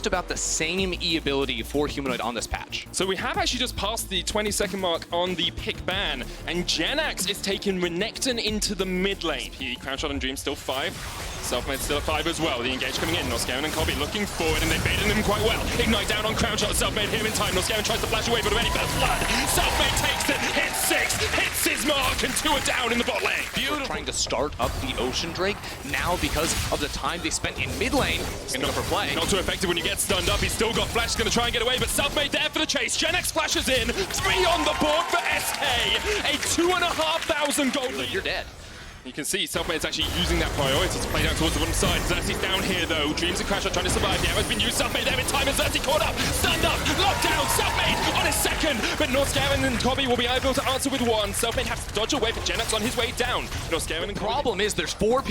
about the same E ability for Humanoid on this patch. So we have actually just passed the 20-second mark on the pick ban, and Genax is taking Renekton into the mid lane. Crownshot and Dream still 5. Selfmade still at 5 as well. The engage coming in. Norscaven and Kobe looking forward, and they've baited him quite well. Ignite down on Crownshot. Selfmade here in time. Norscaven tries to flash away, but already first blood. Selfmade takes it, hits 6, hits his mark, and 2 are down in the bot lane. Beautiful. Trying to start up the Ocean Drake. Now, because of the time they spent in mid lane, it's going to go for play. Not too effective when you get stunned up. He's still got flash. He's going to try and get away, but Selfmade there for the chase. Genax flashes in. 3 on the board for SK. A 2,500 gold lead. You're dead. You can see Selfmade's actually using that priority to play down towards the bottom side. Xerxes down here though. Dreams and Crasher trying to survive. The arrow's been used. Selfmade there in time, and Xerxes caught up. Stunned up. Locked down. Selfmade on his second. But Norscaven and Kobe will be able to answer with 1. Selfmade has to dodge away, but Genax on his way down. Norscaven and Kobe. Problem is there's 2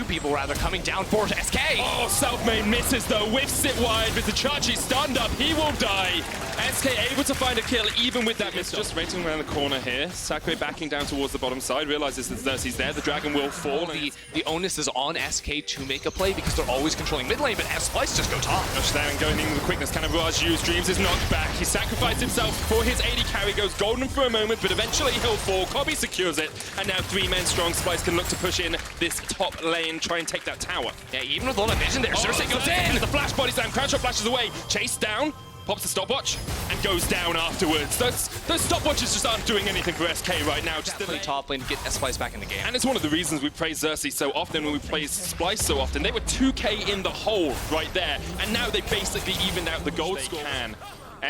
people rather, coming down for SK. Oh, Selfmade misses though. Whiffs it wide, but the Chachi stunned up. He will die. SK able to find a kill even with that miss. Just racing around the corner here. Sakurai backing down towards the bottom side. Realizes that Xerxes there. The dragon will fall. The onus is on SK to make a play because they're always controlling mid lane, but Splice just go top. Rush there and going in with quickness. Kind of Barrage used. Dreams is knocked back. He sacrificed himself for his AD carry. Goes golden for a moment, but eventually he'll fall. Kobe secures it, and now 3 men strong. Splice can look to push in this top lane, try and take that tower. Yeah, even with all that vision there, Cersei goes in. The flash body slam. Crownshot flashes away. Chase down. Pops the stopwatch and goes down afterwards. Those stopwatches just aren't doing anything for SK right now. Just definitely top lane to get Splice back in the game. And it's one of the reasons we praise Xerxes so often when we praise Splice so often. They were 2k in the hole right there, and now they basically evened out the gold score.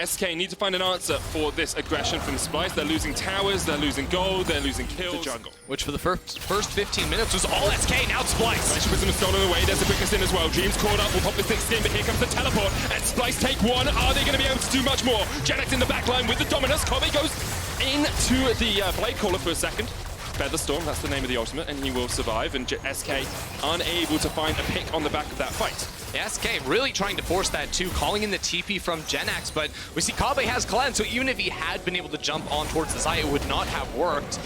SK need to find an answer for this aggression from Splice. They're losing towers, they're losing gold, they're losing kills. The jungle. Which for the first 15 minutes was all SK, now it's Splice. Prism is stolen away, there's the quickness in as well. Dreams caught up, will pop the 16, but here comes the teleport, and Splice take 1. Are they going to be able to do much more? Genax in the back line with the dominance. Kobe goes into the Blade Caller for a second. Featherstorm, that's the name of the ultimate, and he will survive, and SK unable to find a pick on the back of that fight. Yeah, SK really trying to force that too, calling in the TP from Genax, but we see Kobe has cleanse, so even if he had been able to jump on towards the side, it would not have worked.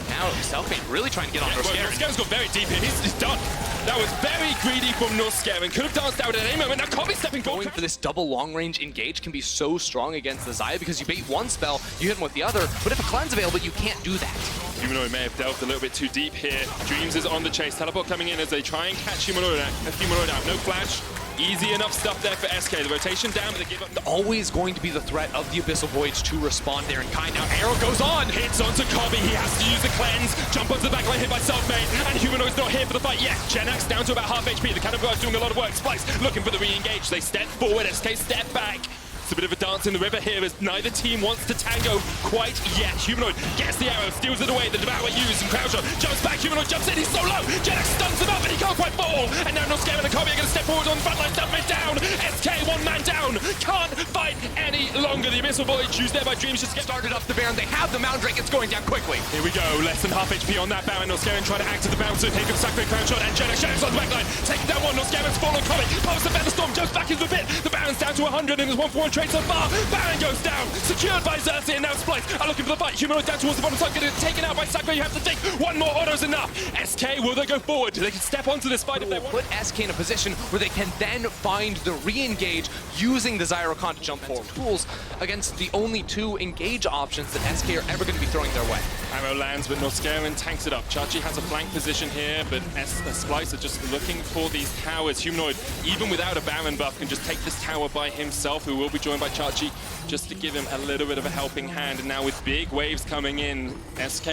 Now Selfmade really trying to get on Norscaven. Norscaven's got very deep here, he's done. That was very greedy from Norscaven. Could have danced out at any moment. Now Kobe stepping forward. Going for this double long-range engage can be so strong against the Xayah because you bait one spell, you hit him with the other, but if a cleanse available, you can't do that. Humanoid may have delved a little bit too deep here. Dreams is on the chase. Teleport coming in as they try and catch Humanoid out. No flash. Easy enough stuff there for SK. The rotation down, but they give up. Always going to be the threat of the Abyssal Voyage to respond there in kind. Now arrow goes on. Hits onto Kobe. He has to use the cleanse. Jump onto the backline hit by Selfmade. And Humanoid's not here for the fight yet. Genax down to about half HP. The Cannon Barrage doing a lot of work. Splice looking for the re-engage. They step forward. SK step back. It's a bit of a dance in the river here as neither team wants to tango quite yet. Humanoid gets the arrow, steals it away, the Devour used, and Crownshot jumps back. Humanoid jumps in, he's so low. Genax stuns him up, and he can't quite fall. And now Norscaven and Kobe are going to step forward on the front line. Selfmade down. SK 1 man down. Can't fight any longer. The Abyssal Voyage used there by Dreams just get started up the Baron. They have the Mound Drake. It's going down quickly. Here we go. Less than half HP on that Baron. Norscaven trying to act to the bouncer. Here comes Sakurai, Crownshot, and Genax on the backline. Taking down 1. Norscaven's fallen. Kobe pops the Featherstorm, jumps back into the pit. The Baron's down to 100, and there's 1-for-1 trade so far. Baron goes down, secured by Xerxes, and now Splice are looking for the fight. Humanoid down towards the bottom side, getting taken out by Sakurai. You have to think 1 more auto's enough. SK, will they go forward? They can step onto this fight if they want. Put SK in a position where they can then find the re-engage using the Xayah to jump forward. Tools against the only 2 engage options that SK are ever going to be throwing their way. Arrow lands, but Norscaven tanks it up. Chachi has a flank position here, but Splice are just looking for these towers. Humanoid, even without a Baron buff, can just take this tower by himself, who will be joined by Chachi, just to give him a little bit of a helping hand. And now with big waves coming in, SK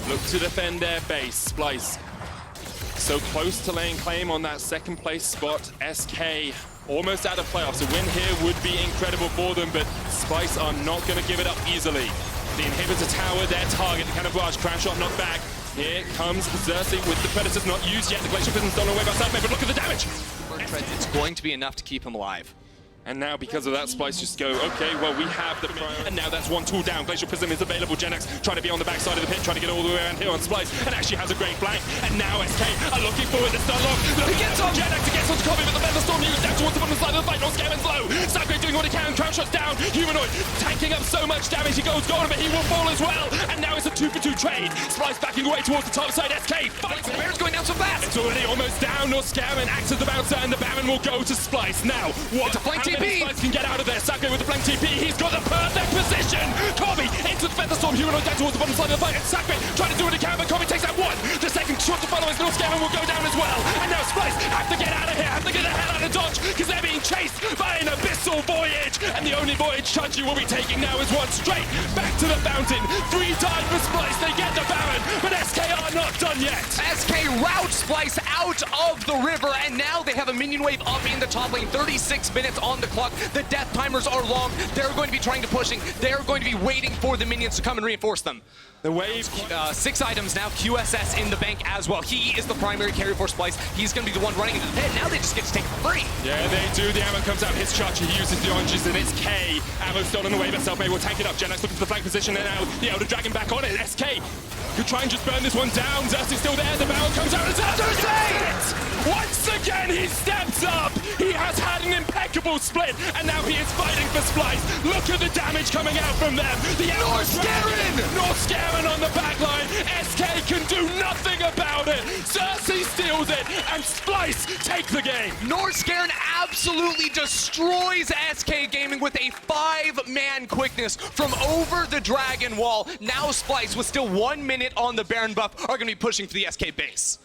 look to defend their base. Splice so close to laying claim on that second place spot. SK almost out of playoffs. A win here would be incredible for them, but Splice are not going to give it up easily. The inhibitor tower, their target, the Cannon Barrage, Crownshot knocked back. Here comes Xerxes with the Predators not used yet. The Glacial Prism's stolen away by Selfmade, but look at the damage! It's going to be enough to keep him alive. And now, because of that, Splice just go, okay, well, we have the priority. And now that's 1 tool down. Glacial Prism is available. Genax trying to be on the backside of the pit, trying to get all the way around here on Splice, and actually has a great flank. And now SK are looking forward to stun lock. He gets on Genax, he gets on Kobe, but the Featherstorm used down towards the bottom side of the fight. Norscaven's low. Sakurai doing what he can. Crownshot's down. Humanoid tanking up so much damage. He goes golden, but he will fall as well. And now it's a 2-for-2 trade. Splice backing away towards the top side. SK fights. The Baron's going down so fast. It's already almost down. Norscaven acts as the bouncer, and the Baron will go to Splice. Now, what? It's a flank team. TP! Splice can get out of there. Sake with the flank TP. He's got the perfect position. Kobe into the Featherstorm. Humanoid down towards the bottom side of the fight. And Sake trying to do what he can, but Kobe takes that one. The second shot to follow is North Scammon will go down as well. And now Splice have to get out of here. Have to get the hell out of Dodge because they're being chased by an abyssal voyage. And the only voyage Chachi will be taking now is one straight back to the fountain. 3 dive for Splice. They get the Baron, but SK are not done yet. SK route Splice out of the river, and now they have a minion wave up in the top lane. 36 minutes on the clock. The death timers are long. They're going to be trying to pushing. They're going to be waiting for the minions to come and reinforce them. The wave. 6 items now. QSS in the bank as well. He is the primary carry for Splice. He's going to be the one running into the pit. Now they just get to take it for free. Yeah, they do. The ammo comes out. His Chachi, he uses the oranges, and it's K. Ammo stolen away, but Selfmade will tank it up. Genax looking for the flank position, and now the Elder Dragon back on it. SK could try and just burn this one down. Xerxes still there. The barrel comes out. And Xerxes! Once again, he steps up. He has had an impeccable split, and now he is fighting for Splice. Look at the damage coming out from them. The North Scammon on the back line. SK can do nothing about it. Xerxes steals it, and Splice take the game. North Scammon absolutely destroys SK Gaming with a 5-man quickness from over the Dragon Wall. Now Splice, with still 1 minute on the Baron buff, are going to be pushing for the SK base.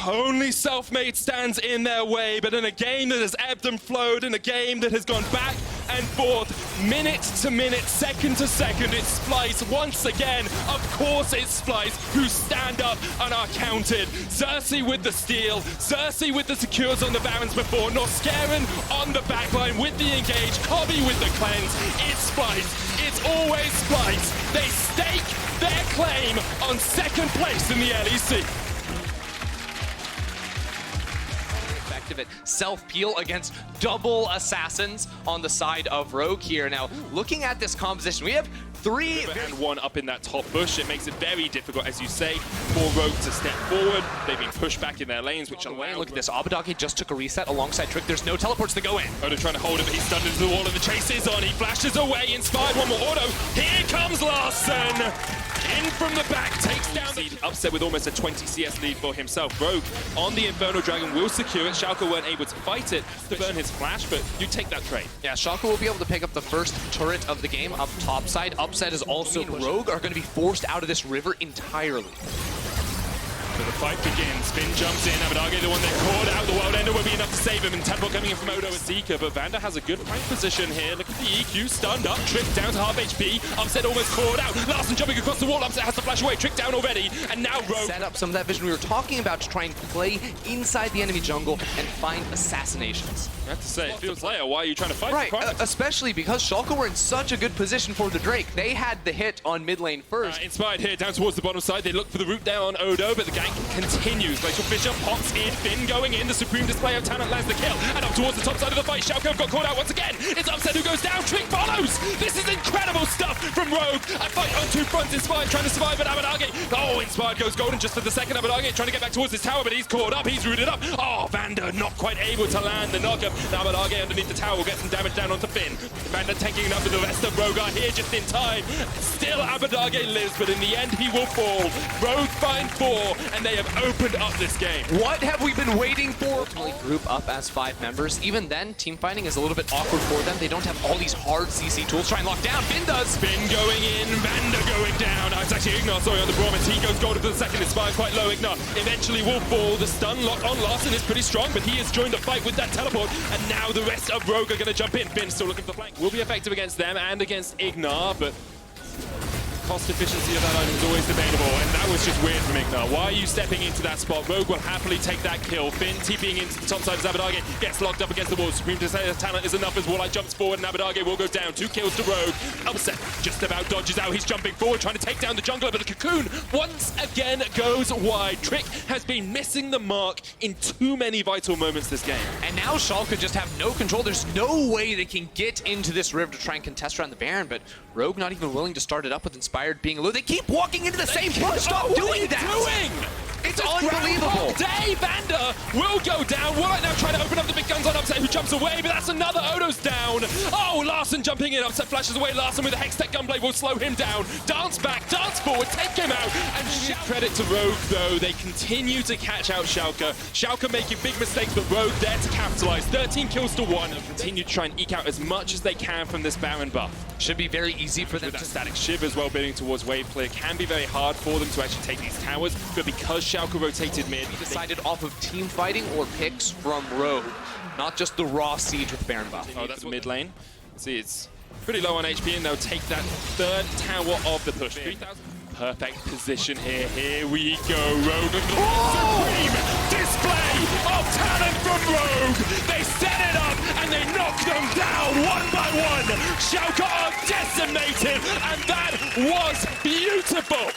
Only Selfmade stands in their way, but in a game that has ebbed and flowed, in a game that has gone back and forth, minute to minute, second to second, it's Splice once again. Of course it's Splice who stand up and are counted. Xerxes with the steal, Xerxes with the secures on the Barons before, Norscarin on the backline with the engage, Kobe with the cleanse. It's Splice, it's always Splice. They stake their claim on second place in the LEC. It. Self-peel against double assassins on the side of Rogue here. Now, looking at this composition, we have 3 and 1 up in that top bush. It makes it very difficult, as you say, for Rogue to step forward. They've been pushed back in their lanes, which allow... Look at this. Abadagi just took a reset alongside Trick. There's no teleports to go in. Odo trying to hold it, but he's stunned into the wall, and the chase is on. He flashes away, inspired one more Odo. Here comes Larson. In from the back, takes down the upset with almost a 20 CS lead for himself. Rogue on the Inferno Dragon will secure it. Schalke weren't able to fight it to burn his flash, but you take that trade. Yeah, Schalke will be able to pick up the first turret of the game up top side. Upset is also Rogue are going to be forced out of this river entirely. So the fight begins. Finn jumps in. Abadage, the one that caught out. The World Ender will be enough to save him. And teleport coming in from Odo and Zika. But Vanda has a good flank position here. Look at the EQ. Stunned up. Trick down to half HP. Upset almost caught out. Larson jumping across the wall. Upset has to flash away. Trick down already. And now Rogue. Set up some of that vision we were talking about to try and play inside the enemy jungle and find assassinations. I have to say, it feels like, why are you trying to fight? Right, especially because Schalke were in such a good position for the Drake. They had the hit on mid lane first. Inspired here, down towards the bottom side. They look for the route down on Odo, but the gank continues. Glacial Fisher pops in, Finn going in. The supreme display of talent lands the kill. And up towards the top side of the fight, Schalke got caught out once again. It's Upset who goes down. Trick follows. This is incredible stuff from Rogue. A fight on 2 fronts. Inspired trying to survive, but Abadage. Oh, Inspired goes golden just for the second. Abadage trying to get back towards his tower, but he's caught up. He's rooted up. Oh, Vanda not quite able to land the knockup. Abadage underneath the tower will get some damage down onto Finn. Vanda tanking it up with the rest of Rogue are here just in time. Still Abadage lives, but in the end he will fall. Rogue find 4, and they have opened up this game. What have we been waiting for? Ultimately group up as 5 members. Even then, team fighting is a little bit awkward for them. They don't have all these hard CC tools. Try and lock down. Finn does. Finn going in. Vanda going down. It's actually Ignar, sorry, on the Bromance. He goes golden for the second. Inspired quite low. Ignar eventually will fall. The stun lock on Larson is pretty strong, but he has joined the fight with that teleport. And now the rest of Rogue are going to jump in. Finn still looking for the flank. Will be effective against them and against Ignar, but cost efficiency of that item is always debatable, and that was just weird from Ignar. Why are you stepping into that spot? Rogue will happily take that kill. Finn TPing into the top side of Abadage, gets locked up against the wall. Supreme talent is enough as Warlight jumps forward, and Abadage will go down. 2 kills to Rogue. Upset just about dodges out. He's jumping forward, trying to take down the jungler, but the Cocoon once again goes wide. Trick has been missing the mark in too many vital moments this game. And now Schalke just have no control. There's no way they can get into this river to try and contest around the Baron, but Rogue not even willing to start it up with Inspired being alone. They keep walking into the same push. Stop doing that! It's unbelievable. Day Vander will go down. Warlock now trying to open up the big guns on Upset, who jumps away, but that's another Odo's down. Oh, Larson jumping in. Upset flashes away. Larson with a Hextech Gunblade will slow him down. Dance back, dance forward, take him out. And credit to Rogue, though. They continue to catch out Schalke. Schalke making big mistakes, but Rogue there to capitalize. 13 kills to 1. And continue to try and eke out as much as they can from this Baron buff. Should be very easy for them With to that static shiv as well building towards wave clear can be very hard for them to actually take these towers, but because Schalke rotated mid, decided off of team fighting or picks from Rogue, not just the raw siege with Baron buff. oh, that's mid lane. See, it's pretty low on HP, and they'll take that third tower of the push. 3,000. Perfect position here. Here we go. Rogue looking at the supreme display of talent from Rogue. They set it up and they knock them down one by one. Schalke are decimated, and that was beautiful.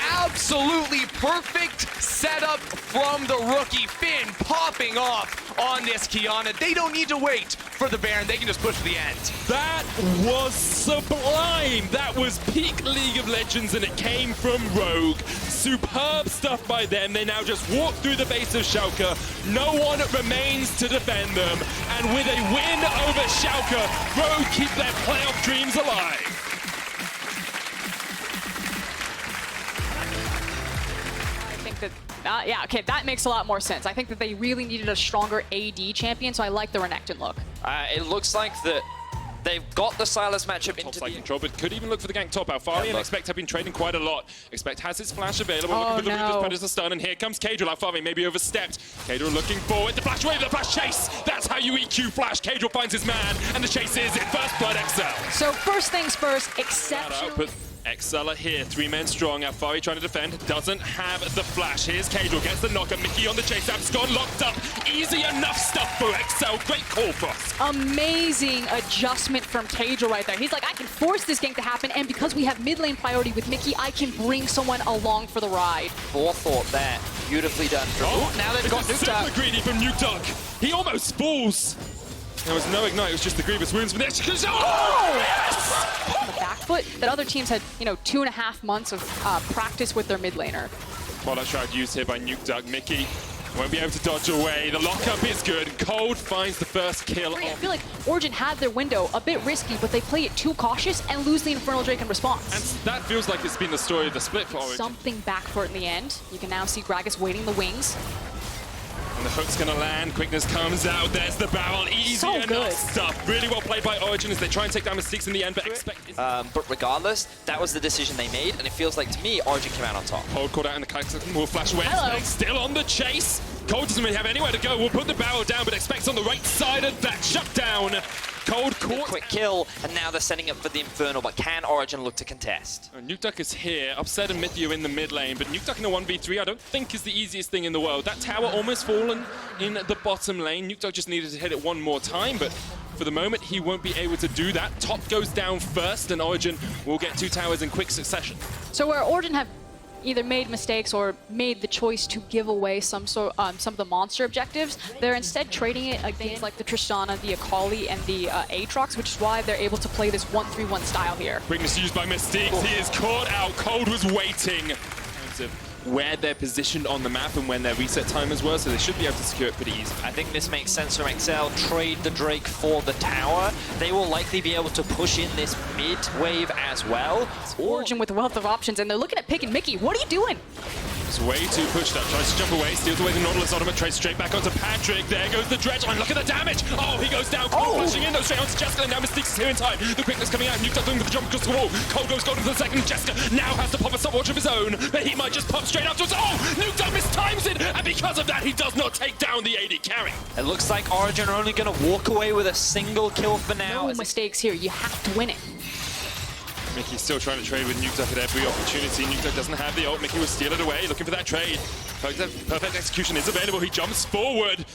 Absolutely perfect setup from the rookie. Finn popping off on this Kiana. They don't need to wait for the Baron. They can just push to the end. That was sublime. That was peak League of Legends, and it came from Rogue. Superb stuff by them. They now just walk through the base of Schalke. No one remains to defend them. And with a win over Schalke, Rogue keep their playoff dreams alive. Yeah, okay, that makes a lot more sense. I think that they really needed a stronger AD champion, so I like the Renekton look. It looks like that they've got the Silas matchup into Top the... control, but could even look for the gank top. Alfari and Expect have been trading quite a lot. Expect has his flash available, looking for the Reaper's Predator stun, and here comes Kadril. Alfari maybe overstepped. Kadril looking forward, the flash away, the flash chase! That's how you EQ flash. Kadril finds his man, and the chase is in first blood, Excel. So first things first, exceptional. Exceller here, 3 men strong. Alfari trying to defend, doesn't have the flash. Here's Kadril, gets the knocker. Mickey on the chase, Abscon locked up. Easy enough stuff for Excel. Great call for us. Amazing adjustment from Kadril right there. He's like, I can force this gank to happen, and because we have mid lane priority with Mickey, I can bring someone along for the ride. Forethought there. Beautifully done. Oh, now they've got super Nuke greedy from Nuke Duck. He almost falls. There was no ignite, it was just the grievous wounds from the execution. Oh, yes! The back foot that other teams had, 2.5 months of practice with their mid laner. Fallout Shroud used here by Nuke Duck. Mickey won't be able to dodge away. The lockup is good. Cold finds the first kill. I feel like Origin had their window a bit risky, but they play it too cautious and lose the Infernal Drake in response. And that feels like it's been the story of the split for Origin. Something back for it in the end. You can now see Gragas waiting the wings. And the hook's gonna land, quickness comes out, there's the barrel, easy enough stuff. Really well played by Origin as they try and take down Mystiques in the end, but but regardless, that was the decision they made, and it feels like, to me, Origin came out on top. Cold caught out in the Cataclysm, will flash away. Hello. Still on the chase. Cold doesn't really have anywhere to go. We'll put the barrel down, but Expect's on the right side of that shutdown. Cold caught. Quick kill, and now they're setting up for the Infernal, but can Origin look to contest? Nuke Duck is here, Upset and Mythio in the mid lane, but Nuke Duck in a 1v3 I don't think is the easiest thing in the world. That tower almost fallen in the bottom lane. Nuke Duck just needed to hit it one more time, but for the moment he won't be able to do that. Top goes down first, and Origin will get 2 towers in quick succession. So where Origin have either made mistakes or made the choice to give away some of the monster objectives, they're instead trading it against like the Tristana, the Akali, and the Aatrox, which is why they're able to play this 1-3-1 style here. Quickness used by Mystiques, he is caught out. Cold was waiting. Where they're positioned on the map and when their reset timers were, so they should be able to secure it pretty easily. I think this makes sense from Excel. Trade the Drake for the tower. They will likely be able to push in this mid wave as well. Origin with a wealth of options, and they're looking at picking Mickey. What are you doing? It's way too pushed up. Tries to jump away, steals away the Nautilus Ultimate, trades straight back onto Patrick. There goes the Dredge. Oh, look at the damage! Oh, he goes down. Cold flashing in, straight onto Jessica, and now Mystiques is here in time. The quickness coming out. Nuke Duck doing with the jump across the wall. Cold goes golden for the second. Jessica now has to pop a stopwatch of his own, but he might just pop straight afterwards. Oh, Nuke Duck mistimes it, and because of that, he does not take down the AD carry. It looks like Origin are only going to walk away with a single kill for now. No mistakes here. You have to win it. Mickey's still trying to trade with Nuke Duck at every opportunity. Nuke Duck doesn't have the ult. Mickey will steal it away, looking for that trade. Perfect execution is available. He jumps forward.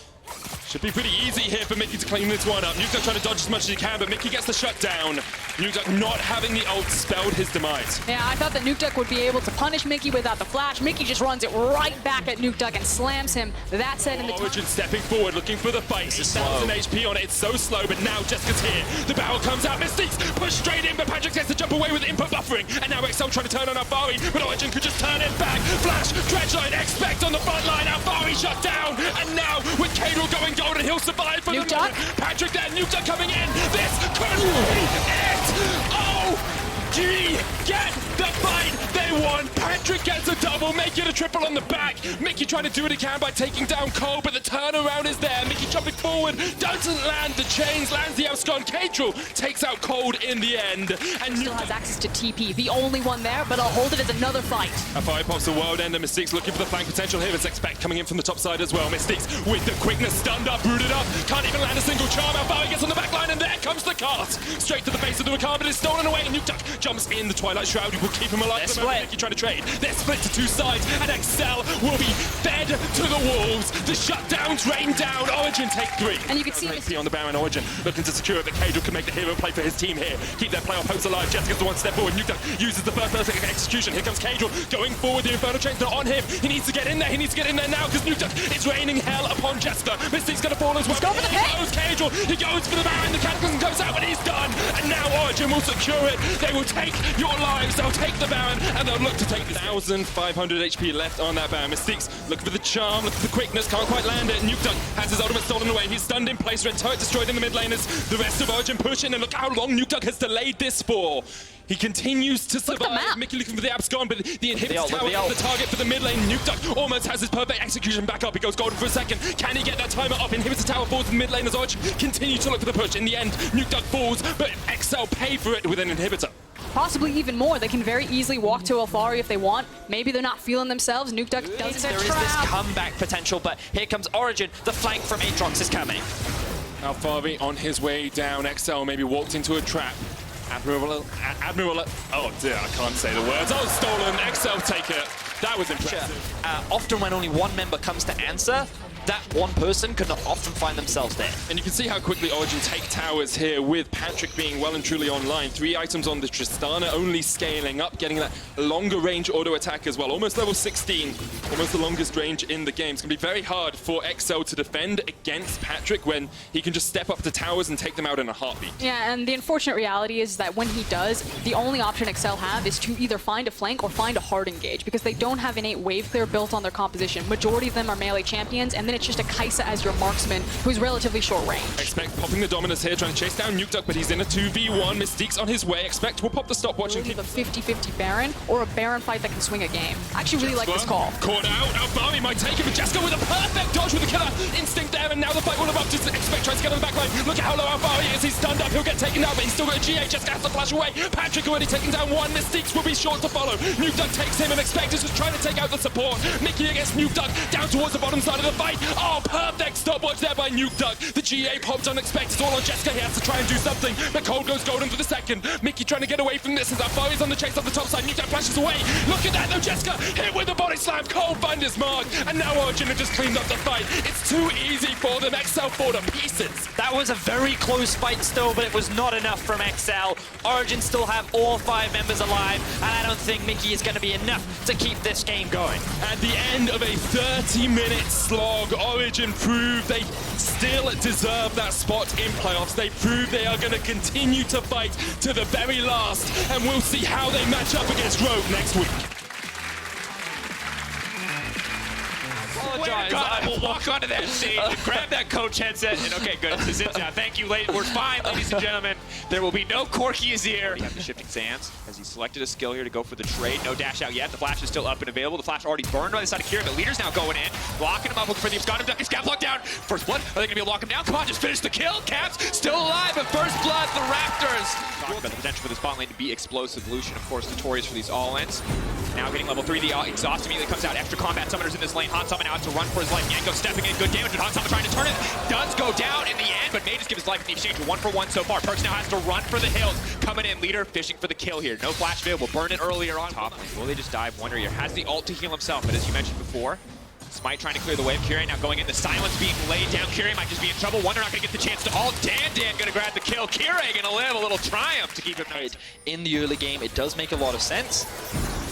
Should be pretty easy here for Mickey to clean this one up. Nukeduck trying to dodge as much as he can, but Mickey gets the shutdown. Nukeduck not having the ult spelled his demise. Yeah, I thought that Nukeduck would be able to punish Mickey without the flash. Mickey just runs it right back at Nukeduck and slams him. That said, in the Origin stepping forward, looking for the fight. 8,000 HP on it. It's so slow, but now Jessica's here. The barrel comes out. Mystiques push straight in, but Patrick gets to jump away with input buffering. And now XL trying to turn on Alfari, but Origin could just turn it back. Flash, Dredgeline, Expect on the front line. Alfari shut down. And now with Kadril going golden, he'll survive for Nukeduck. the moment. Patrick there, Nukeduck coming in. This could be it. Oh! G get the fight they won. Patrick gets a double, make it a triple on the back. Mickey trying to do what he can by taking down Cole, but the turnaround is there. Mickey jumping forward, doesn't land the chains, lands the abscond. Kadril takes out Cold in the end. And still has access to TP. The only one there, but I'll hold it as another fight. Alfari pops the world end, and Mystiques looking for the flank potential here. It's Expect coming in from the top side as well. Mystiques with the quickness, stunned up, rooted up, can't even land a single charm. Alfari gets on the back line, and there comes the cast. Straight to the base of the Wakanda, but it's stolen away, and Nukeduck jumps in. The Twilight Shroud will keep him alive. Mickey trying to trade. They're split to two sides, and XL will be fed to the wolves. The shutdowns rain down. Origin take 3. And you can see HP on the Baron. Origin looking to secure it, but Kadril can make the hero play for his team here. Keep their playoff hopes alive. Jessica's the one step forward. Nukeduck uses the first perfect execution. Here comes Kadril going forward. The Inferno Chains are on him. He needs to get in there. He needs to get in there now because Nukeduck is raining hell upon Jessica. Mystique's going to fall as well. Go for the pit. Goes Kadril. He goes for the Baron. The Cataclysm goes out, but he's done. And now Origin will secure it. They will take your lives. They'll take the Baron, and they'll look to take 1,500 HP left on that Baron. Mystiques looking for the charm, looking for the quickness, can't quite land it. Nukeduck has his ultimate stolen away. He's stunned in place. Red turret destroyed in the mid laners. The rest of Origin pushing, and look how long Nukeduck has delayed this for. He continues to survive. Mickey looking for the abscond, but the inhibitor tower is the target for the mid lane. Nukeduck almost has his perfect execution back up. He goes golden for a second. Can he get that timer up? Inhibitor tower falls to the mid lane as Origin continue to look for the push. In the end, Nukeduck falls, but XL pay for it with an inhibitor. possibly even more. They can very easily walk to Alfari if they want. Maybe they're not feeling themselves. Nukeduck does it. There is this comeback potential, but here comes Origin. The flank from Aatrox is coming. Alfari on his way down. XL maybe walked into a trap. Admiral, oh dear, I can't say the words. Oh, stolen. XL take it. That was impressive. Often when only one member comes to answer, that one person could not often find themselves there. And you can see how quickly Origin take towers here with Patrick being well and truly online. 3 items on the Tristana, only scaling up, getting that longer range auto attack as well. Almost level 16, almost the longest range in the game. It's going to be very hard for XL to defend against Patrick when he can just step up to towers and take them out in a heartbeat. Yeah, and the unfortunate reality is that when he does, the only option XL have is to either find a flank or find a hard engage, because they don't have innate wave clear built on their composition. Majority of them are melee champions, and then it's just a Kai'Sa as your marksman who's relatively short range. Expect popping the Dominus here, trying to chase down Nukeduck, but he's in a 2v1. Mystique's on his way. Expect will pop the stopwatch and keep a 50-50 Baron or a Baron fight that can swing a game. I actually really like this call. Caught out. Alfari might take it, but Jessica with a perfect dodge with the killer instinct there, and now the fight will erupt. Expect tries to get on the back line. Look at how low Alfari is. He's stunned up. He'll get taken down, but he's still got a GA. Jessica has to flash away. Patrick already taking down one. Mystiques will be short to follow. Nukeduck takes him, and Expect is just trying to take out the support. Mickey against Nukeduck down towards the bottom side of the fight. Oh, perfect stopwatch there by Nukeduck. The GA popped on Expect. It's all on Jessica. He has to try and do something, but Cold goes golden for the second. Mickey trying to get away from this as Alfari's on the chase on the top side. Nukeduck flashes away. Look at that though, Jessica hit with the body slam. Cold find his mark, and now Origin have just cleaned up the fight. It's too easy for them. XL fall to pieces. That was a very close fight still, but it was not enough from XL. Origin still have all 5 members alive, and I don't think Mickey is going to be enough to keep this game going. At the end of a 30-minute slog, Origin proved they still deserve that spot in playoffs. They proved they are going to continue to fight to the very last, and we'll see how they match up against Rogue next week. I will walk onto that stage and grab that coach headset and okay, good. It's in down. Thank you, ladies. We're fine, ladies and gentlemen. There will be no Corky is here. We have the shifting sands as he selected a skill here to go for the trade. No dash out yet. The flash is still up and available. The flash already burned on the side of Kieran. The leader's now going in, locking him up, looking for the abscond. He's got blocked down. First blood. Are they going to be able to lock him down? Come on, just finish the kill. Caps still alive, but first blood, the Raptors. Talking about the potential for this bot lane to be explosive. Lucian, of course, notorious for these all-ins. Now getting level 3. The exhaust immediately comes out. Extra combat summoners in this lane. Hot Summon out to run for his life. Yanko stepping in, good damage, but Hot Summon trying to turn it. Does go down in the end, but may just give his life in the exchange. 1-for-1 so far. Perks now has to run for the hills. Coming in, leader fishing for the kill here. No flash available. Burn it earlier on top. Will they just dive? Wonder here. Has the ult to heal himself, but as you mentioned before, Smite trying to clear the way. Kyrie now going in. The silence being laid down. Kyrie might just be in trouble. Wonder not going to get the chance to ult. Dan going to grab the kill. Kyrie going to live a little triumph to keep him nice. In the early game, it does make a lot of sense.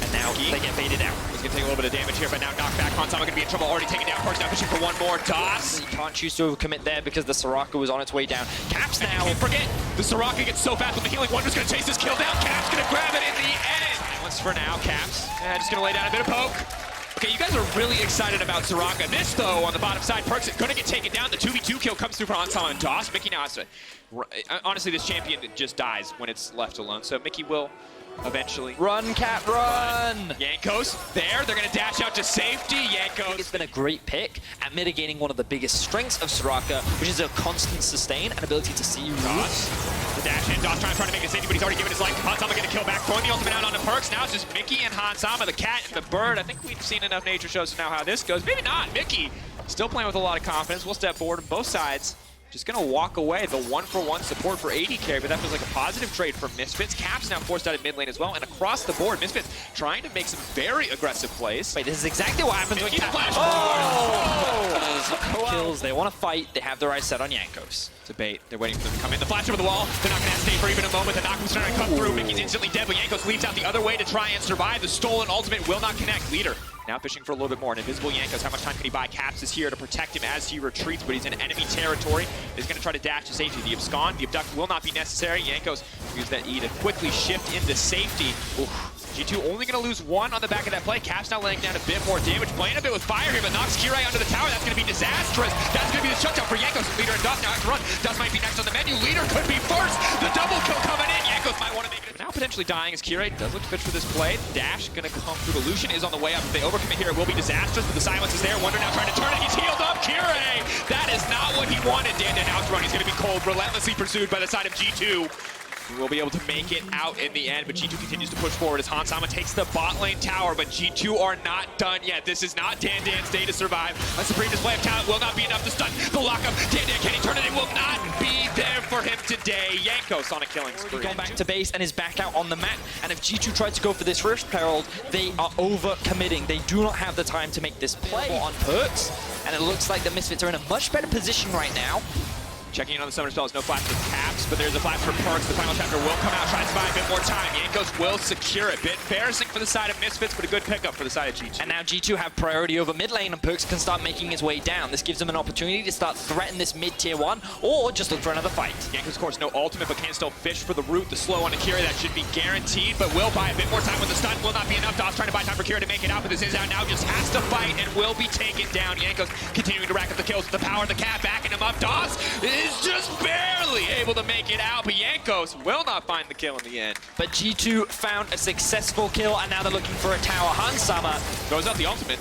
And now they get baited out. He's going to take a little bit of damage here, but now knockback. Hansama going to be in trouble. Already taken down. Perks now fishing for one more. DOS. You can't choose to overcommit there because the Soraka was on its way down. Caps now. Can't forget, the Soraka gets so fast with the healing. Wonder's going to chase this kill down. Caps going to grab it in the end. Silence for now. Caps. Just going to lay down a bit of poke. Okay, you guys are really excited about Soraka. This, though, on the bottom side, Perks is going to get taken down. The 2v2 kill comes through for Hansama and DOS. Mickey now has to... Honestly, this champion just dies when it's left alone, so Mickey will eventually... Run, Cap, run! Jankos there. They're going to dash out to safety. Jankos... It's been a great pick at mitigating one of the biggest strengths of Soraka, which is a constant sustain and ability to see DOS. The dash in. DOS trying to make a safety, but he's already given his life. Hansama going to kill back, throwing the ultimate out onto Perks. Now it's just Mickey and Hansama, the cat and the bird. I think we've seen enough nature shows to know how this goes. Maybe not. Mickey still playing with a lot of confidence. We'll step forward on both sides. Just going to walk away. The 1-for-1 support for AD carry, but that feels like a positive trade for Misfits. Caps now forced out of mid lane as well, and across the board, Misfits trying to make some very aggressive plays. Wait, this is exactly what happens when Cap... Kills, they want to fight, they have their eyes set on Jankos. It's a bait. They're waiting for them to come in. The flash over the wall. They're not going to stay for even a moment. The Naku's trying to cut through. Mickey's instantly dead, but Jankos leaps out the other way to try and survive. The stolen ultimate will not connect. Leader now fishing for a little bit more. An invisible Jankos. How much time can he buy? Caps is here to protect him as he retreats, but he's in enemy territory. He's going to try to dash to safety. The abscond, the abduct will not be necessary. Jankos use that E to quickly shift into safety. Oof. G2 only going to lose one on the back of that play. Caps now laying down a bit more damage. Playing a bit with fire here, but knocks Kyrie under the tower. That's going to be disastrous. That's going to be the shutdown for Jankos. Leader and DOS now have to run. DOS might be next on the menu. Leader could be first. The double kill coming in. Jankos might want to make it. Now potentially dying as Kyrie does look to pitch for this play. Dash going to come through. The Lucian is on the way up. If they overcommit here, it will be disastrous, but the silence is there. Wonder now trying to turn it. He's healed up. Kyrie! That is not what he wanted. Dan out run. He's going to be cold. Relentlessly pursued by the side of G2. He will be able to make it out in the end, but G2 continues to push forward as Hansama takes the bot lane tower, but G2 are not done yet. This is not Dan's day to survive. A supreme display of talent will not be enough to stun the lockup. Dan, can he turn it? It will not be there for him today. Jankos on a killing spree. Going back to base and is back out on the map, and if G2 tried to go for this first Herald, they are over-committing. They do not have the time to make this play on Perks, and it looks like the Misfits are in a much better position right now. Checking in on the summoner spells, no flash for Caps, but there's a flash for Perks. The final chapter will come out, try to buy a bit more time. Jankos will secure it. Bit embarrassing for the side of Misfits, but a good pickup for the side of G2. And now G2 have priority over mid lane, and Perks can start making his way down. This gives them an opportunity to start threaten this mid tier 1, or just look for another fight. Jankos, of course, no ultimate, but can still fish for the root. The slow on Akira, that should be guaranteed, but will buy a bit more time with the stun. Will not be enough. DOS trying to buy time for Akira to make it out, but this is out now. Just has to fight and will be taken down. Jankos continuing to rack up the kills with the power of the cat, backing him up. DOS is just barely able to make it out, but Jankos will not find the kill in the end. But G2 found a successful kill, and now they're looking for a tower. Hansama throws out the ultimate.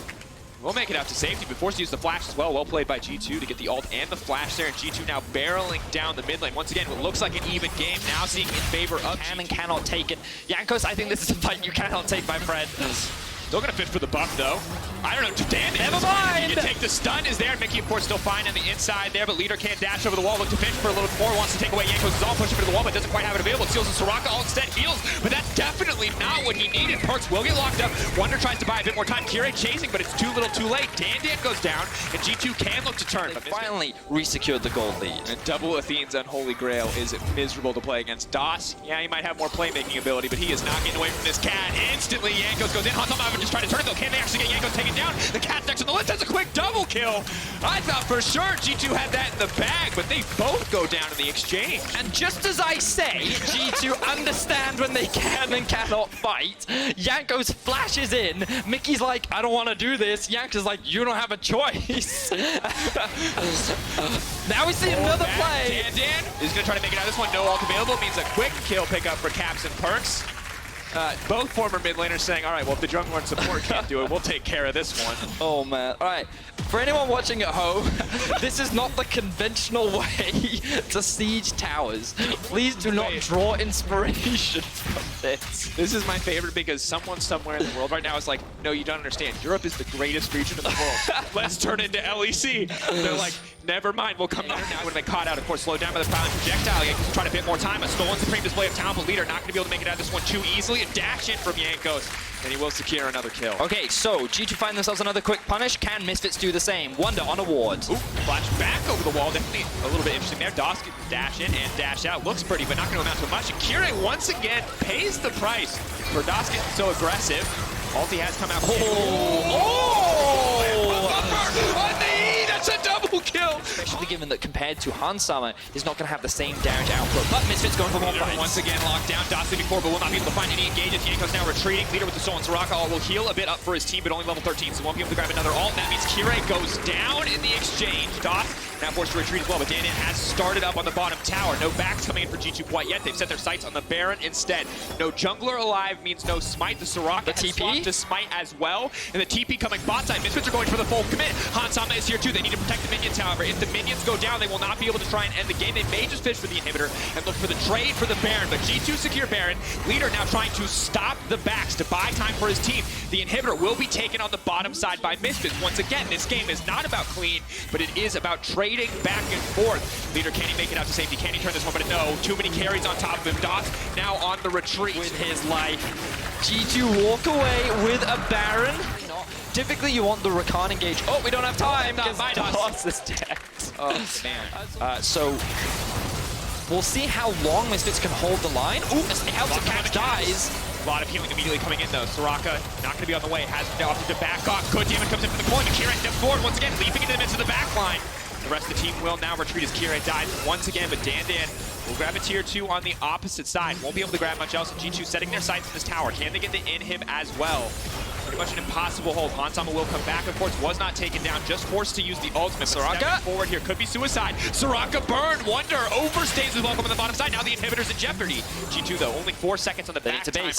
We'll make it out to safety, but forced to use the flash as well. Well played by G2 to get the ult and the flash there, and G2 now barreling down the mid lane. Once again, what looks like an even game, now seeing in favor of Can and cannot take it. Jankos, I think this is a fight you cannot take, my friend. Still gonna fish for the buff though. I don't know, Dan. Never mind. You can take the stun is there. Mickey, of course, still fine on the inside there, but Leader can't dash over the wall. Look to fish for a little more. Wants to take away Jankos' all, pushing to the wall, but doesn't quite have it available. Seals the Soraka, all instead heals, but that's definitely not what he needed. Perks will get locked up. Wonder tries to buy a bit more time. Kyrie chasing, but it's too little, too late. Dan goes down, and G2 can look to turn. They But finally resecured the gold lead. and double Athene's unholy grail is miserable to play against. DOS, yeah, he might have more playmaking ability, but he is not getting away from this cat. Instantly, Jankos goes in. Hansama just trying to turn it though. Can they actually get Jankos taken down? The cat's next on the list. That's a quick double kill. I thought for sure G2 had that in the bag, but they both go down in the exchange. And just as I say, G2 understand when they can and cannot fight. Jankos flashes in. Mickey's like, I don't want to do this. Jankos like, you don't have a choice. Now we see another play. Dan is going to try to make it out of this one. No ult available. Means a quick kill pickup for Caps and Perks. Both former mid laners saying, all right, well, if the jungler and support can't do it, we'll take care of this one. Oh, man. All right. For anyone watching at home, this is not the conventional way to siege towers. Please do not draw inspiration from this. This is my favorite because someone somewhere in the world right now is like, no, you don't understand. Europe is the greatest region in the world. Let's turn into LEC. They're like, never mind, we'll come there now. When they caught out, of course, slowed down by the piling projectile. Trying to bit more time. A stolen supreme display of talent, but Leader not going to be able to make it out of this one too easily. Actually, a dash in from Jankos, and he will secure another kill. Okay, so G2 find themselves another quick punish. Can Misfits do the same? Wonder on a ward. Ooh, flash back over the wall. Definitely a little bit interesting there. Doss can dash in and dash out. Looks pretty, but not going to amount to much. And Kire once again pays the price for Doss getting so aggressive. Ulti has come out. On the E, that's a double kill. Especially given that compared to Hansama, is not going to have the same damage output. But Misfits going for more fights. Once again locked down. Doss before, but will not be able to find any engages. Yanko's now retreating. Leader with the soul, and Soraka will heal a bit up for his team, but only level 13, so won't be able to grab another ult. That means Kire goes down in the exchange. Doss now forced to retreat as well, but Dan has started up on the bottom tower. No backs coming in for G2 quite yet. They've set their sights on the Baron instead. No jungler alive means no smite. The Soraka has swapped to smite as well. And the TP coming bot side. Misfits are going for the full commit. Hansama is here too. They need to protect the minions, however. If the minions go down, they will not be able to try and end the game. They may just fish for the inhibitor and look for the trade for the Baron. But G2 secure Baron. Leader now trying to stop the backs to buy time for his team. The inhibitor will be taken on the bottom side by Misfits. Once again, this game is not about clean, but it is about trading back and forth. Leader, can he make it out to safety? Can he turn this one? But no, too many carries on top of him. Doss now on the retreat. With his life. G2 walk away with a Baron. Typically, you want the Rakan engage. Oh, we don't have time. Doss is dead. Oh, man. So, we'll see how long Misfits can hold the line. Ooh, Helter Catch dies. A lot of healing immediately coming in, though. Soraka not going to be on the way. Has opted to back off. Good damage comes in from the corner. Kire steps forward once again, leaping into the midst of the back line. The rest of the team will now retreat as Kire dies once again, but Dan will grab a tier 2 on the opposite side. Won't be able to grab much else. And G2 setting their sights in this tower. Can they get the inhib as well? Pretty much an impossible hold. Hansama will come back. Of course, was not taken down. Just forced to use the ultimate. Soraka forward here. Could be suicide. Soraka burned. Wonder overstays his welcome on the bottom side. Now the inhibitor's in jeopardy. G2, though, only 4 seconds on the back timer.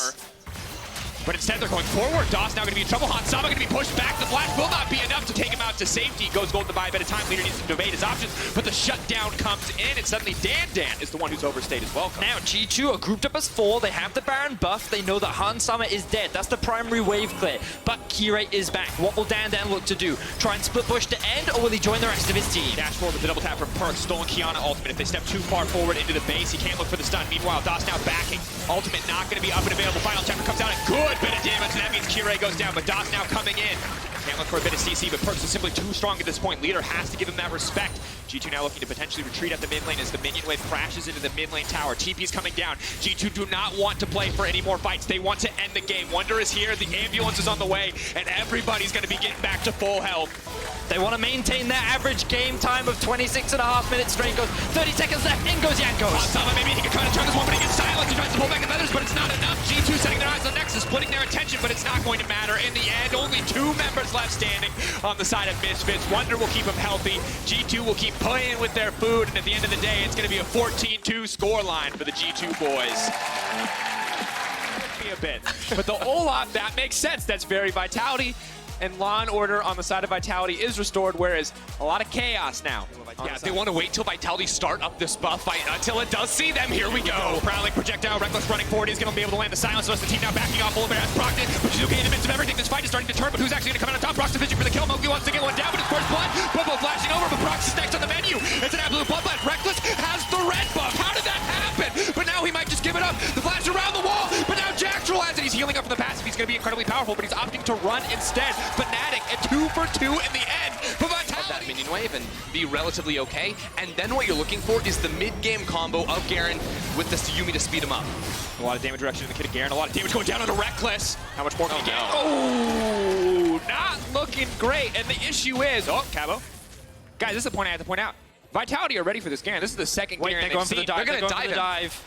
But instead, they're going forward. Doss now going to be in trouble. Hansama going to be pushed back. The flash will not be enough to take him out to safety. Goes golden to buy a bit of time. Leader needs to debate his options, but the shutdown comes in, and suddenly Dan is the one who's overstayed as well. Now, G2 are grouped up as 4. They have the Baron buff. They know that Hansama is dead. That's the primary wave clear. But Kire is back. What will Dan look to do? Try and split push to end, or will he join the rest of his team? Dash forward with the double tap from Perk. Stolen Kiana ultimate. If they step too far forward into the base, he can't look for the stun. Meanwhile, Doss now backing. Ultimate not going to be up and available. Final chapter comes out. A good bit of damage, and that means Kire goes down, but Doss now coming in. Can't look for a bit of CC, but Perks is simply too strong at this point. Leader has to give him that respect. G2 now looking to potentially retreat at the mid lane as the minion wave crashes into the mid lane tower. TP's coming down. G2 do not want to play for any more fights. They want to end the game. Wonder is here, the ambulance is on the way, and everybody's going to be getting back to full health. They want to maintain their average game time of 26.5 minutes straight. Goes 30 seconds left, in goes Jankos. Hansama, maybe he can try to turn this one, but he gets silenced. He tries to pull back the feathers, but it's not enough. G2 setting their eyes on Nexus, splitting their attention, but it's not going to matter. In the end, only 2 members left standing on the side of Misfits. Wonder will keep him healthy. G2 will keep playing with their food, and at the end of the day, it's going to be a 14-2 scoreline for the G2 boys. A bit, but the Olaf, that makes sense. That's very Vitality, and Law and Order on the side of Vitality is restored, whereas a lot of chaos now. Yeah, they want to wait till Vitality start up this buff fight until it does see them. Here we go. Prowling projectile, Reckless running forward. He's going to be able to land the silence. The rest of the team now backing off. Polar Bear has procced it, which is okay in the midst of everything. This fight is starting to turn, but who's actually going to come out on top? Brock's fishing for the kill. Mowgli wants to get one down, but it's first blood. Bobo flashing over, but Brock's is next on the menu. It's an absolute bloodbath. Reckless has the red buff. How did that happen? But now he might just give it up. The flash around the wall, but now Jacktrol has it. He's healing up from the passive. He's going to be incredibly powerful, but he's opting to run instead. Fnatic at 2 for 2 in the end. But that minion wave and be relatively okay. And then what you're looking for is the mid-game combo of Garen with the Yumi to speed him up. A lot of damage reduction in the kid of Garen. A lot of damage going down on a Reckless. How much more can he get? Oh, not looking great. And the issue is, oh, Cabo. Guys, this is the point I have to point out. Vitality are ready for this Garen. This is the second Garen they're going for the dive. They're going to dive.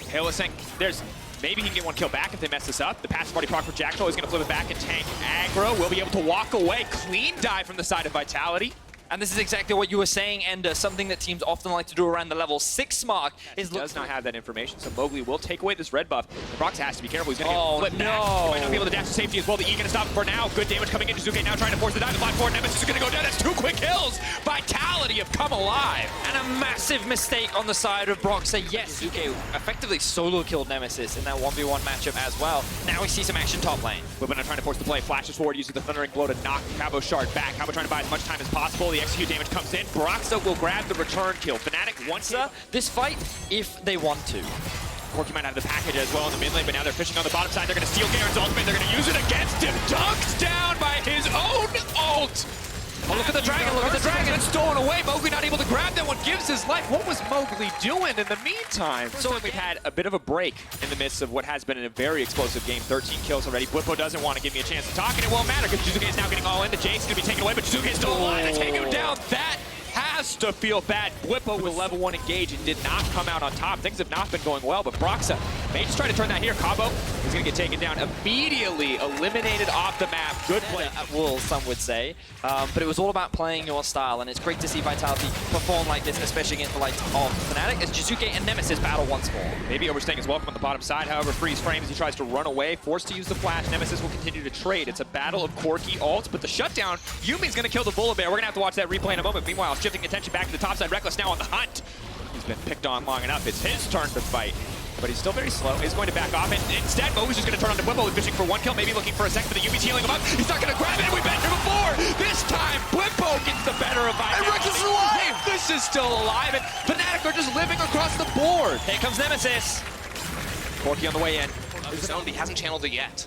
Hail is saying there's maybe he can get one kill back if they mess this up. The passive party proc for Jackdaw is going to flip it back and tank aggro. Will be able to walk away. Clean dive from the side of Vitality. And this is exactly what you were saying, and something that teams often like to do around the level 6 mark is does not have that information, so Mowgli will take away this red buff. Brox has to be careful. He's going to get flipped back. He might not be able to dash to safety as well. The E going to stop him for now. Good damage coming in. Jizuke now trying to force the dive. The flat forward. Nemesis is going to go down. That's 2 quick kills. Vitality have come alive. And a massive mistake on the side of Brock. Say yes, Jizuke effectively solo killed Nemesis in that 1v1 matchup as well. Now we see some action top lane. Whippin now trying to force the play. Flashes forward using the Thundering Blow to knock Cabo Shard back. Cabo trying to buy as much time as possible. The execute damage comes in. Broxa will grab the return kill. Fnatic wants this fight if they want to. Corki might have the package as well in the mid lane, but now they're fishing on the bottom side. They're going to steal Garen's ultimate. They're going to use it against him. Dunked down by his own ult. Oh, look at the dragon, look at the dragon. It's stolen away. Mowgli not able to grab that one, gives his life. What was Mowgli doing in the meantime? So we've had a bit of a break in the midst of what has been a very explosive game. 13 kills already. Blippo doesn't want to give me a chance to talk, and it won't matter because Jizuke is now getting all in. The Jake's going to be taken away, but Jizuke is still alive. They take him down. That has to feel bad. Blippo with level 1 engage and did not come out on top. Things have not been going well, but Broxa may just try to turn that here. Cabo is going to get taken down immediately, eliminated off the map. Good play. At will, some would say. But it was all about playing your style, and it's great to see Vitality perform like this, especially against the likes of Fnatic, as Jizuke and Nemesis battle once more. Maybe overstaying his welcome on the bottom side, however, freeze frames as he tries to run away, forced to use the flash. Nemesis will continue to trade. It's a battle of Corki ults, but the shutdown, Yumi's going to kill the Bullet Bear. We're going to have to watch that replay in a moment. Meanwhile, shifting attention back to the top side, Reckless now on the hunt. He's been picked on long enough. It's his turn to fight, but he's still very slow. He's going to back off, and instead, Mo's just going to turn on to Blippo, fishing for 1 kill, maybe looking for a second, but the Yumi's healing him up. He's not going to grab it. We've been here before. This time, Blippo gets the better of Vitality. And Reckless is alive! This is still alive, and Fnatic are just living across the board. Here comes Nemesis. Corki on the way in. His own, he hasn't channeled it yet.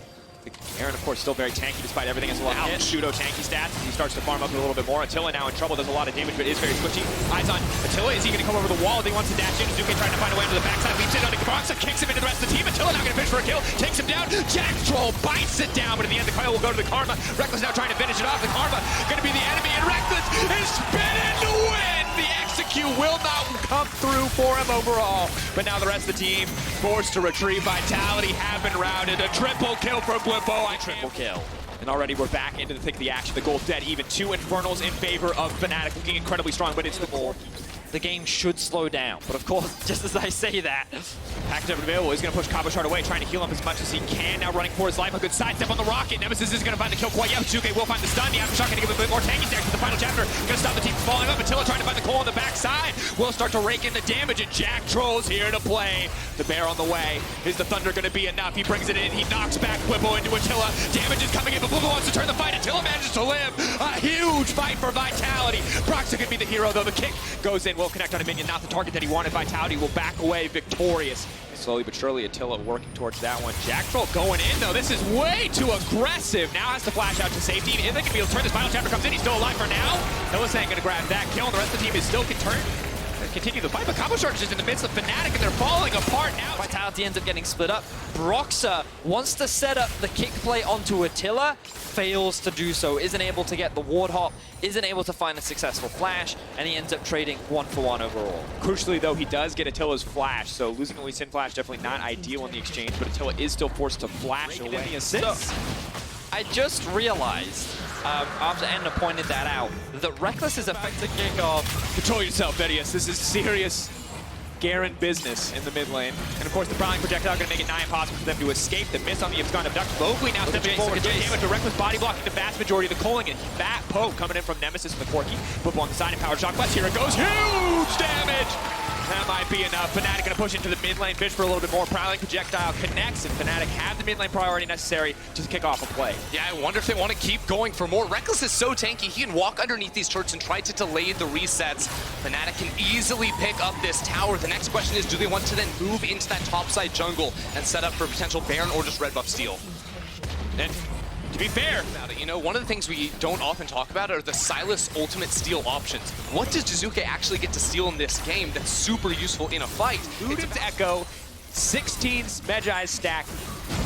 Aaron, of course, still very tanky despite everything as well. Pseudo tanky stats. He starts to farm up a little bit more. Attila now in trouble, does a lot of damage, but is very switchy. Eyes on Attila. Is he going to come over the wall? He wants to dash in. Zuke trying to find a way to the backside. Leaps in on Broxa, kicks him into the rest of the team. Attila now going to finish for a kill. Takes him down. Jack Troll bites it down, but in the end, the coil will go to the Karma. Reckless now trying to finish it off. The Karma going to be the enemy, and Reckless is spinning to win. The execute will not come through for him overall. But now the rest of the team forced to retrieve. Vitality have been routed. A triple kill for Blippo. Triple kill. And already we're back into the thick of the action. The goal's dead. Even 2 Infernals in favor of Fnatic, looking incredibly strong, but it's the core. The game should slow down, but of course, just as I say that, package up available. He's going to push Cabochard away, trying to heal him as much as he can. Now running for his life. A good sidestep on the rocket. Nemesis is going to find the kill quite yet. Zuke will find the stun. The Aftershock going to give him a bit more tanky stacks for the final chapter. Going to stop the team from falling up. Attila trying to find the coal on the backside. Will start to rake in the damage, and Jack Troll's here to play. The bear on the way. Is the thunder going to be enough? He brings it in. He knocks back Blippo into Attila. Damage is coming in, but Blippo wants to turn the fight. Attila manages to live. A huge fight for Vitality. Broxa could be the hero, though. The kick goes in. Will connect on a minion. Not the target that he wanted. Vitality will back away victorious. Slowly but surely, Attila working towards that one. Jack Troll going in, though. This is way too aggressive. Now has to flash out to safety. If they can be able to turn this final chapter comes in, he's still alive for now. Hillis ain't going to grab that kill, and the rest of the team is still continue the fight, but Cabochard is just in the midst of Fnatic, and they're falling apart now. Vitality ends up getting split up. Broxa wants to set up the kick play onto Attila, fails to do so, isn't able to get the ward hop, isn't able to find a successful flash, and he ends up trading 1-for-1 overall. Crucially, though, he does get Attila's flash, so losing a Lee Sin flash definitely not ideal in the exchange, but Attila is still forced to flash away the assist. So, I just realized, after Ender pointed that out, that Reckless is effective kickoff. Control yourself, Vedius. This is serious Garen business in the mid lane. And of course, the Prowling projectile going to make it nigh impossible for them to escape. The miss on the Abscond Abduct. Mowgli now stepping forward. Good damage to Reckless body blocking the vast majority of the Culling. And Fat Poke coming in from Nemesis and the Corki. Blippo on the side and Power Shock West. Here it goes. Huge damage! That might be enough. Fnatic going to push into the mid lane, fish for a little bit more. Prowling projectile connects, and Fnatic have the mid lane priority necessary to kick off a play. Yeah, I wonder if they want to keep going for more. Reckless is so tanky, he can walk underneath these turrets and try to delay the resets. Fnatic can easily pick up this tower. The next question is, do they want to then move into that topside jungle and set up for potential Baron or just red buff steal? And to be fair, you know, one of the things we don't often talk about are the Sylas ultimate steal options. What does Jizuke actually get to steal in this game that's super useful in a fight? Luden's Echo, 16 Medjai's stack,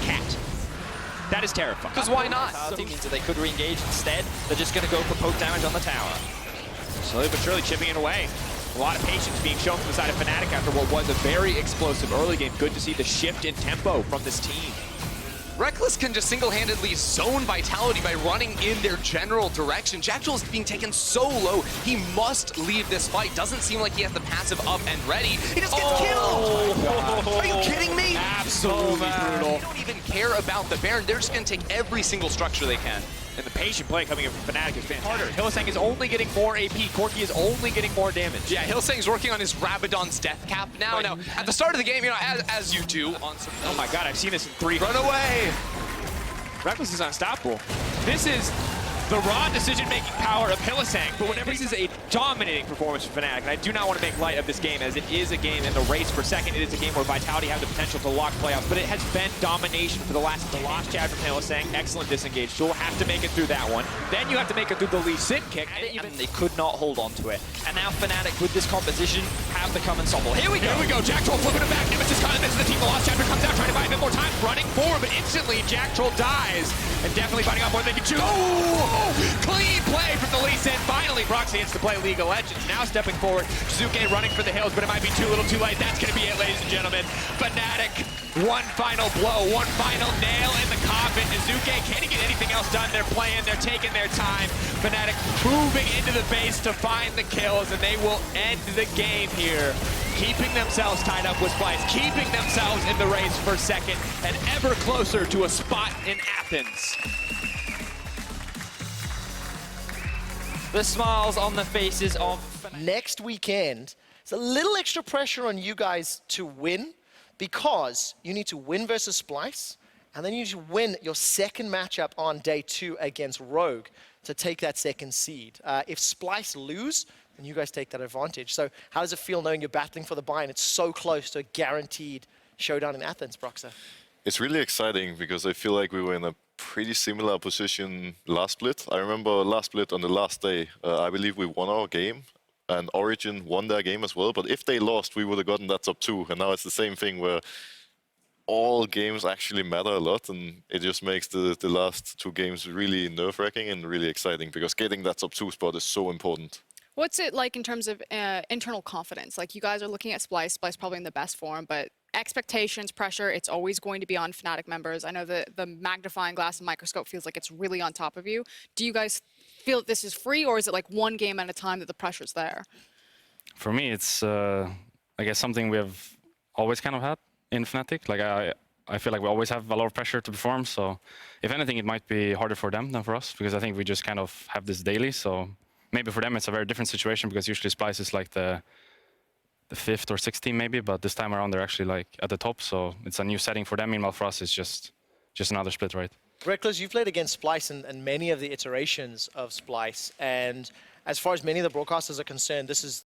Cat. That is terrifying. Because why not? Vitality means that they could re-engage instead. They're just going to go for poke damage on the tower. Slowly but surely chipping it away. A lot of patience being shown from the side of Fnatic after what was a very explosive early game. Good to see the shift in tempo from this team. Reckless can just single-handedly zone Vitality by running in their general direction. Jack Troll is being taken so low, he must leave this fight. Doesn't seem like he has the passive up and ready. He just gets killed! Are you kidding me? Absolutely brutal. They don't even care about the Baron. They're just going to take every single structure they can. And the patient play coming in from Fnatic is fantastic. Hylissang is only getting more AP. Corki is only getting more damage. Yeah, Hylissang's working on his Rabadon's death cap now. Now, at the start of the game, you know, as you do on some... Oh my god, I've seen this in 3. Run away! Reckless is unstoppable. This is the raw decision-making power of Hylissang, but whenever this is a dominating performance for Fnatic, and I do not want to make light of this game as it is a game in the race for second. It is a game where Vitality have the potential to lock playoffs, but it has been domination for the last chad from Hylissang. Excellent disengage. So we'll have to make it through that one. Then you have to make it through the Lee Sin kick. And they could not hold on to it. And now Fnatic, with this composition, have become unstoppable. Here we go. Here we go. Jack Troll flipping it back. Nemesis kind of misses the team. The Lost Chapter comes out, trying to buy a bit more time. Running forward, but instantly Jack Troll dies. And definitely biting off more than they can chew. Oh! Clean play from the Lee Sin. Finally, Proxy gets to play League of Legends. Now stepping forward. Shizuke running for the hills, but it might be too little too late. That's going to be it, ladies and gentlemen. Fnatic, one final blow, one final nail in the coffin. Shizuke can't get anything else done. They're playing, they're taking their time. Fnatic moving into the base to find the kills, and they will end the game here, keeping themselves tied up with Splice, keeping themselves in the race for second, and ever closer to a spot in Athens. The smiles on the faces of Fnatic. Next weekend, it's a little extra pressure on you guys to win because you need to win versus Splice, and then you need to win your second matchup on day 2 against Rogue to take that second seed. If Splice lose, then you guys take that advantage. So how does it feel knowing you're battling for the buy and it's so close to a guaranteed showdown in Athens, Proxa? It's really exciting because I feel like we were in a pretty similar position last split. I remember last split on the last day, I believe we won our game and Origin won their game as well. But if they lost, we would have gotten that top 2. And now it's the same thing where all games actually matter a lot, and it just makes the last 2 games really nerve-wracking and really exciting because getting that top 2 spot is so important. What's it like in terms of internal confidence? Like, you guys are looking at Splice probably in the best form, but expectations, pressure, it's always going to be on Fnatic members. I know the magnifying glass and microscope feels like it's really on top of you. Do you guys feel that this is free, or is it like one game at a time that the pressure's there? For me, it's, I guess, something we have always kind of had in Fnatic. Like, I feel like we always have a lot of pressure to perform, so if anything, it might be harder for them than for us, because I think we just kind of have this daily, so maybe for them it's a very different situation, because usually Splice is like the 5th or 6th team maybe, but this time around they're actually like at the top, so it's a new setting for them. Meanwhile, for us, it's just another split, right? Reckless, you've played against Splice and many of the iterations of Splice, and as far as many of the broadcasters are concerned, this is